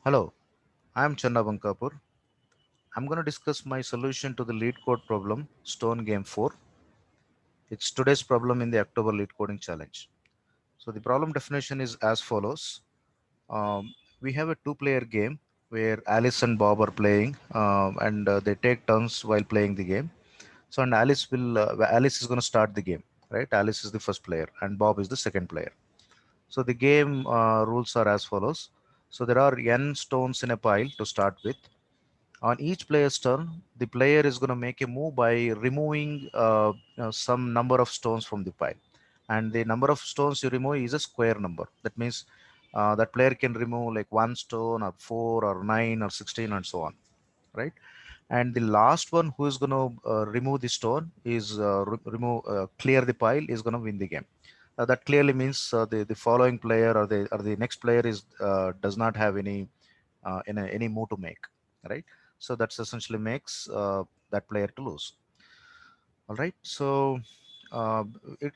Hello, I am Channa Bankapur. I'm going to discuss my solution to the lead code problem, Stone Game 4. It's today's problem in the October lead coding challenge. So the problem definition is as follows. We have a two-player game where Alice and Bob are playing, and they take turns while playing the game. So and Alice is going to start the game, right? Alice is the first player and Bob is the second player. So the game rules are as follows. So there are n stones in a pile to start with. On each player's turn, the player is going to make a move by removing some number of stones from the pile. And the number of stones you remove is a square number. That means that player can remove like one stone or four or nine or 16 and so on, right? And the last one who is going to remove the stone is clear the pile is going to win the game. That clearly means the following player or the next player is does not have any move to make, right? So that's essentially makes that player to lose. All right. So uh,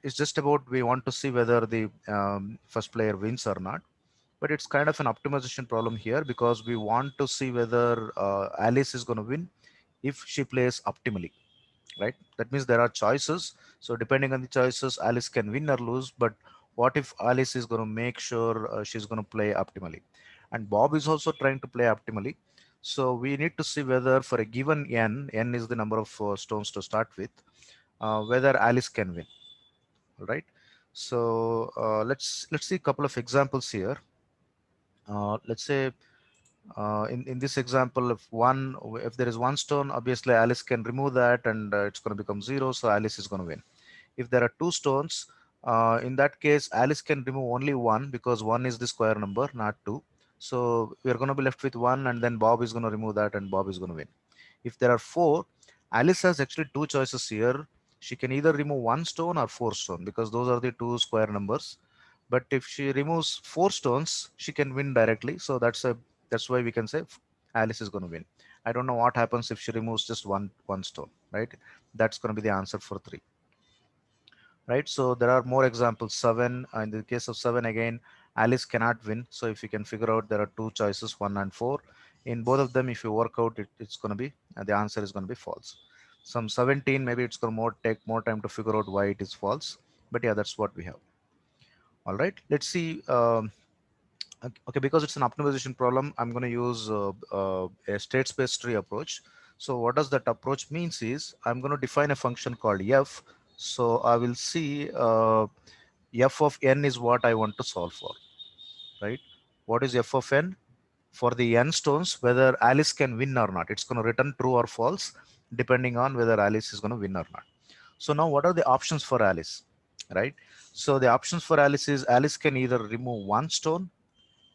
it's just about we want to see whether the first player wins or not. But it's kind of an optimization problem here because we want to see whether Alice is going to win if she plays optimally, right? That means there are choices. So depending on the choices, Alice can win or lose. But what if Alice is going to make sure she's going to play optimally? And Bob is also trying to play optimally. So we need to see whether for a given n is the number of stones to start with, whether Alice can win. All right. So let's see a couple of examples here. Let's say in this example, if there is one stone, obviously Alice can remove that and it's going to become zero. So Alice is going to win. If there are two stones, in that case, Alice can remove only one because one is the square number, not two. So we are going to be left with one, and then Bob is going to remove that, and Bob is going to win. If there are four, Alice has actually two choices here. She can either remove one stone or four stone because those are the two square numbers. But if she removes four stones, she can win directly. So that's why we can say Alice is going to win. I don't know what happens if she removes just one stone, right? That's going to be the answer for three, right? So there are more examples. Seven, in the case of seven again, Alice cannot win. So if you can figure out, there are two choices, one and four. In both of them, if you work out, it's going to be the answer is going to be false. Some 17, maybe it's going to take more time to figure out why it is false. But yeah, that's what we have. All right, let's see. Okay, because it's an optimization problem, I'm going to use a state space tree approach. So what does that approach means is I'm going to define a function called f. So I will see f of n is what I want to solve for, right? What is f of n? For the n stones, whether Alice can win or not. It's going to return true or false depending on whether Alice is going to win or not. So now what are the options for Alice, right? So the options for Alice is Alice can either remove one stone.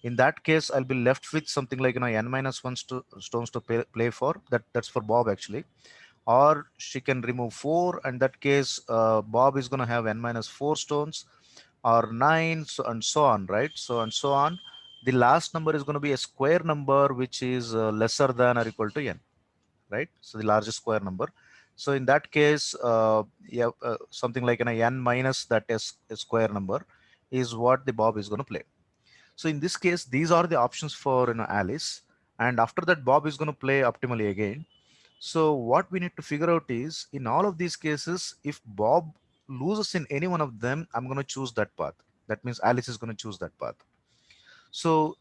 In that case, I'll be left with something like n minus one stones to play for. That's for Bob actually. Or she can remove four, and that case Bob is going to have n minus four stones, or nine, so and so on, right? So and so on. The last number is going to be a square number which is lesser than or equal to n, right? So the largest square number. So in that case, yeah, something like an n minus that is a square number is what the Bob is going to play. So in this case, these are the options for Alice, and after that, Bob is going to play optimally again. So what we need to figure out is, in all of these cases, if Bob loses in any one of them, I'm going to choose that path. That means Alice is going to choose that path. So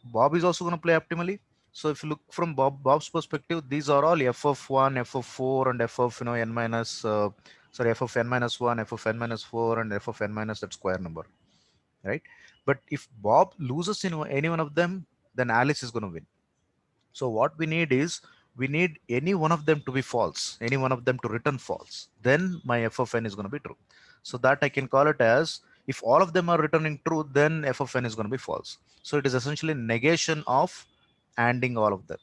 Bob is also going to play optimally. So if you look from Bob's perspective, these are all f of 1, f of 4, and f of n minus sorry, f of n minus 1, f of n minus 4, and f of n minus that square number, right? But if Bob loses in any one of them, then Alice is going to win. So what we need is we need any one of them to be false, any one of them to return false. Then my f of n is going to be true. So that I can call it as, if all of them are returning true, then f of n is going to be false. So it is essentially negation of ANDing all of them.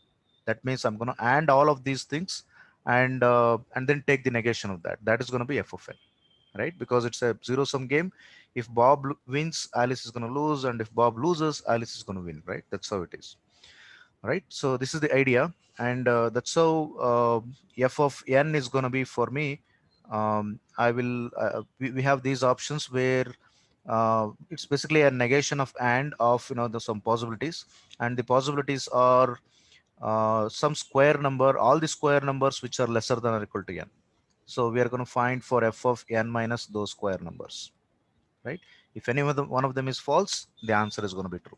That means I'm going to AND all of these things and then take the negation of that. That is going to be f of n, right? Because it's a zero sum game. If Bob wins, Alice is going to lose, and if Bob loses, Alice is going to win, right? That's how it is, right? So this is the idea, and that's how f of n is going to be for me. We have these options where It's basically a negation of and of the some possibilities, and the possibilities are some square number, all the square numbers which are lesser than or equal to n. So we are going to find for f of n minus those square numbers, right? If any of them, one of them is false, the answer is going to be true,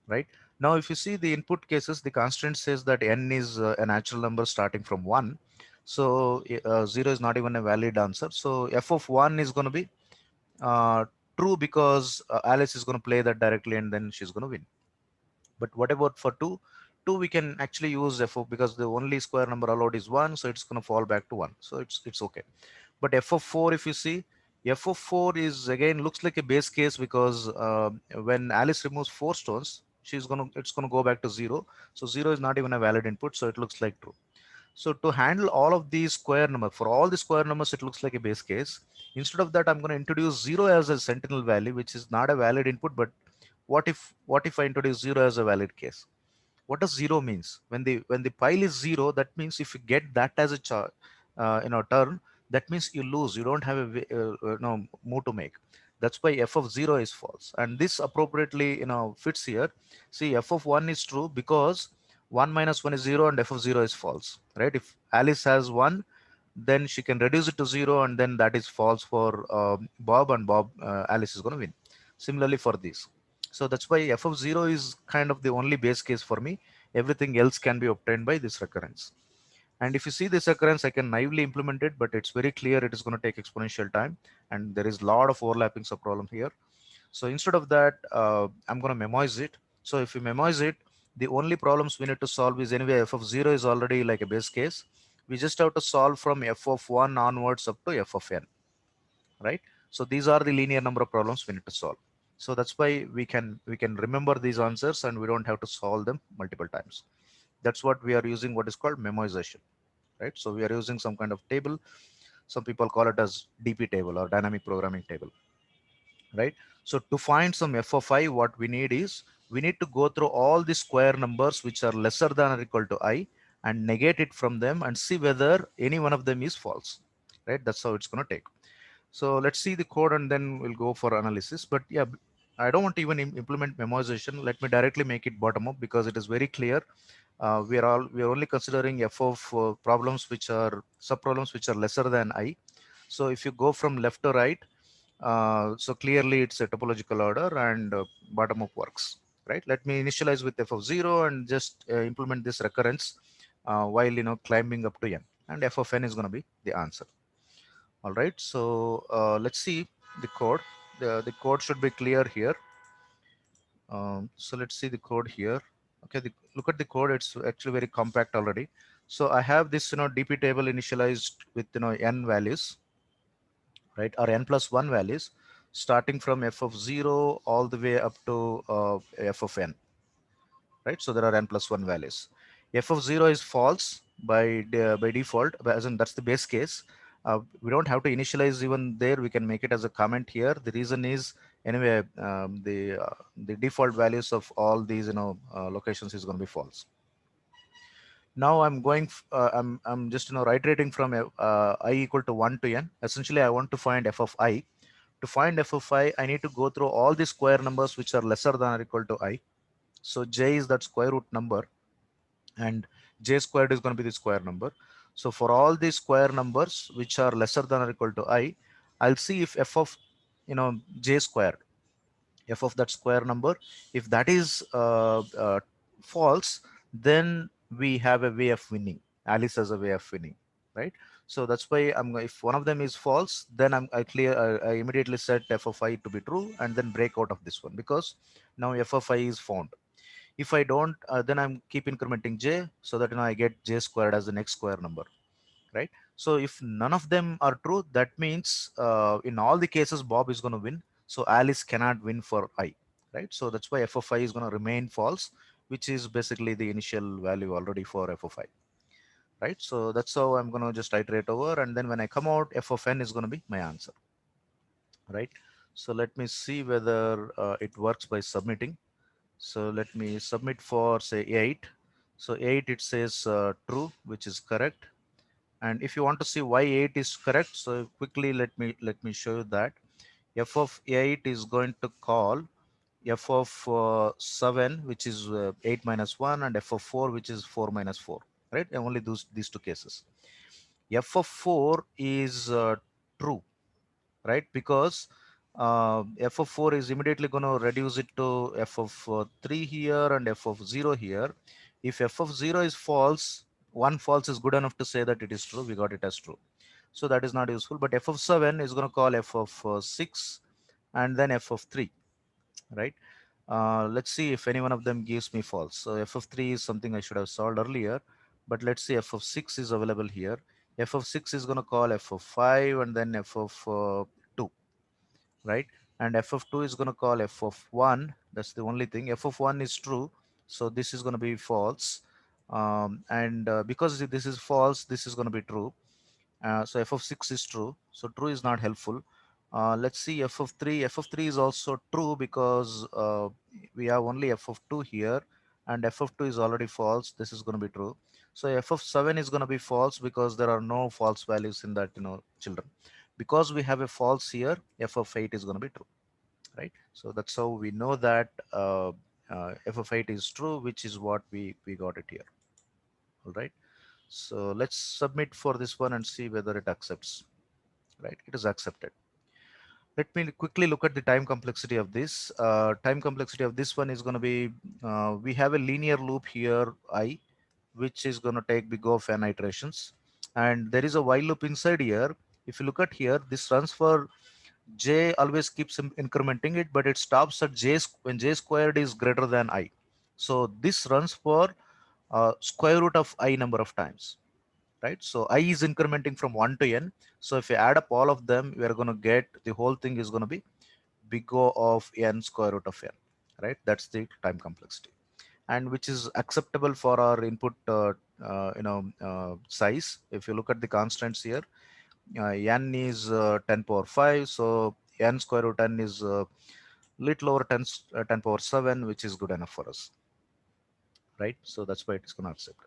right? Now, if you see the input cases, the constraint says that n is a natural number starting from 1. So 0 is not even a valid answer. So f of 1 is going to be uh, true because Alice is going to play that directly and then she's going to win. But what about for 2? 2 we can actually use f of, because the only square number allowed is 1, so it's going to fall back to 1. So it's okay. But f of 4, if you see, f of 4 is again looks like a base case because when Alice removes 4 stones, it's gonna go back to 0. So 0 is not even a valid input, so it looks like true. So to handle all of these square numbers, for all the square numbers, it looks like a base case. Instead of that, I'm going to introduce 0 as a sentinel value, which is not a valid input. But what if I introduce 0 as a valid case? What does 0 means? When the pile is 0, that means if you get that as a turn, that means you lose. You don't have a no move to make. That's why f of 0 is false, and this appropriately fits here. See, f of 1 is true because 1 minus 1 is 0 and f of 0 is false, right? If Alice has 1, then she can reduce it to 0, and then that is false for Bob, and Alice is going to win. Similarly for this. So that's why f of 0 is kind of the only base case for me. Everything else can be obtained by this recurrence. And if you see this occurrence, I can naively implement it, but it's very clear it is going to take exponential time, and there is a lot of overlapping subproblem here. So instead of that, I'm going to memorize it. So if you memorize it, the only problems we need to solve is anyway f of 0 is already like a base case. We just have to solve from f of 1 onwards up to f of n, right? So these are the linear number of problems we need to solve. So that's why we can remember these answers and we don't have to solve them multiple times. That's what we are using, what is called memorization, right? So we are using some kind of table. Some people call it as DP table or dynamic programming table, right? So to find some f of I, what we need is we need to go through all the square numbers which are lesser than or equal to I and negate it from them and see whether any one of them is false, right? That's how it's going to take. So let's see the code and then we'll go for analysis. But yeah, I don't want to even implement memorization. Let me directly make it bottom up because it is very clear. We are only considering f of problems which are subproblems which are lesser than I. So if you go from left to right, so clearly it's a topological order and bottom up works, right? Let me initialize with f of 0 and just implement this recurrence while climbing up to n, and f of n is going to be the answer. All right, so let's see the code. The code should be clear here. So let's see the code here. Okay, look at the code. It's actually very compact already. So I have this DP table initialized with n values, right, or n plus 1 values, starting from f of 0 all the way up to f of n, right? So there are n plus 1 values. F of 0 is false by default, as in that's the base case. We don't have to initialize even there. We can make it as a comment here. The reason is anyway the default values of all these locations is going to be false. Now I'm just iterating from I equal to 1 to n. Essentially, I want to find f of I. To find f of I need to go through all the square numbers which are lesser than or equal to I. So j is that square root number, and j squared is going to be the square number. So for all the square numbers which are lesser than or equal to I, I'll see if f of j squared, f of that square number, if that is false, then we have a way of winning. Alice has a way of winning, right? So that's why if one of them is false, then I immediately set f of I to be true and then break out of this one, because now f of I is found. If I don't, then I'm keep incrementing j so that I get j squared as the next square number, right? So if none of them are true, that means in all the cases Bob is going to win. So Alice cannot win for I, right? So that's why f of I is going to remain false, which is basically the initial value already for f of I, right? So that's how I'm going to just iterate over, and then when I come out, f of n is going to be my answer, right? So let me see whether it works by submitting. So let me submit for say 8. So 8, it says true, which is correct. And if you want to see why 8 is correct, so quickly let me show you that. f of 8 is going to call f of 7, which is 8 minus 1, and f of 4, which is 4 minus 4, right? And only these two cases. F of 4 is true, right? Because f of 4 is immediately going to reduce it to f of 3 here and f of 0 here. If f of 0 is false, one false is good enough to say that it is true. We got it as true. So that is not useful. But f of 7 is going to call f of 6 and then f of 3, right? Let's see if any one of them gives me false. So f of 3 is something I should have solved earlier, but let's see f of 6 is available here. F of 6 is going to call f of 5 and then f of 2, right? And f of 2 is going to call f of 1. That's the only thing. F of 1 is true, so this is going to be false. And because this is false, this is going to be true. So f of 6 is true, so true is not helpful. Let's see f of 3. F of 3 is also true because we have only f of 2 here, and f of 2 is already false. This is going to be true. So f of 7 is going to be false because there are no false values in that, children. Because we have a false here, f of 8 is going to be true, right? So that's how we know that f of 8 is true, which is what we got it here. All right. So let's submit for this one and see whether it accepts. Right, it is accepted. Let me quickly look at the time complexity of this. Time complexity of this one is going to be, we have a linear loop here, I, which is going to take big O of n iterations. And there is a while loop inside here. If you look at here, this runs for j, always keeps incrementing it, but it stops at j when j squared is greater than I. So this runs for square root of I number of times, right? So I is incrementing from 1 to n. So if you add up all of them, we are going to get the whole thing is going to be big O of n square root of n, right? That's the time complexity, and which is acceptable for our input size. If you look at the constants here, n is 10 power 5, so n square root n is little over 10 power 7, which is good enough for us, right? So that's why it's going to accept,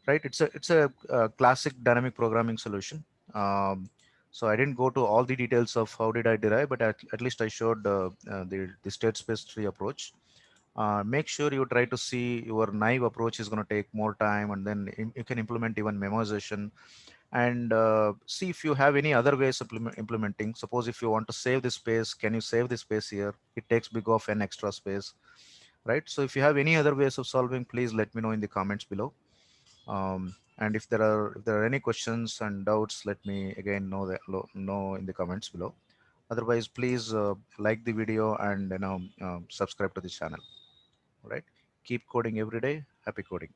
right? It's a classic dynamic programming solution. So I didn't go to all the details of how did I derive, but at least I showed the state space tree approach. Make sure you try to see your naive approach is going to take more time, and then you can implement even memoization, and see if you have any other ways of implementing. Suppose if you want to save the space, can you save the space here? It takes big of an extra space, right? So if you have any other ways of solving, please let me know in the comments below. And if there are any questions and doubts, let me again know in the comments below. Otherwise, please like the video and subscribe to the channel. All right. Keep coding every day. Happy coding.